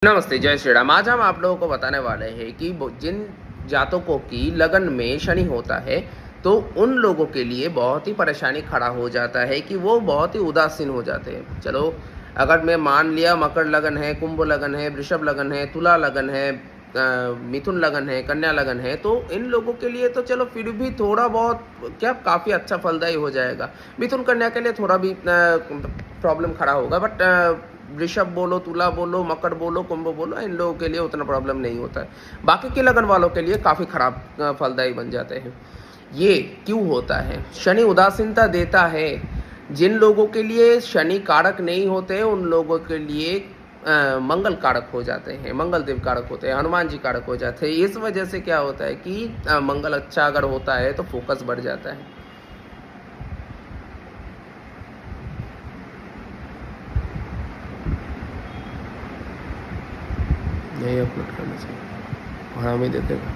नमस्ते, जय श्री राम। आज हम आप लोगों को बताने वाले हैं कि जिन जातकों की लगन में शनि होता है, तो उन लोगों के लिए बहुत ही परेशानी खड़ा हो जाता है कि वो बहुत ही उदासीन हो जाते हैं। चलो, अगर मैं मान लिया मकर लगन है, कुंभ लगन है, वृषभ लगन है, तुला लगन है, मिथुन लगन है, कन्या लगन है, तो इन लोगों के लिए तो चलो फिर भी थोड़ा बहुत क्या काफ़ी अच्छा फलदायी हो जाएगा। मिथुन कन्या के लिए थोड़ा भी प्रॉब्लम खड़ा होगा, बट वृषभ बोलो, तुला बोलो, मकर बोलो, कुंभ बोलो, इन लोगों के लिए उतना प्रॉब्लम नहीं होता है। बाकी के लगन वालों के लिए काफ़ी खराब फलदायी बन जाते हैं। ये क्यों होता है? शनि उदासीनता देता है। जिन लोगों के लिए शनि कारक नहीं होते, उन लोगों के लिए मंगल कारक हो जाते हैं, मंगल देव कारक होते हैं, हनुमान जी कारक हो जाते हैं। इस वजह से क्या होता है कि मंगल अच्छा अगर होता है तो फोकस बढ़ जाता है। यही अपलोड करना चाहिए, वहाँ में देखेगा।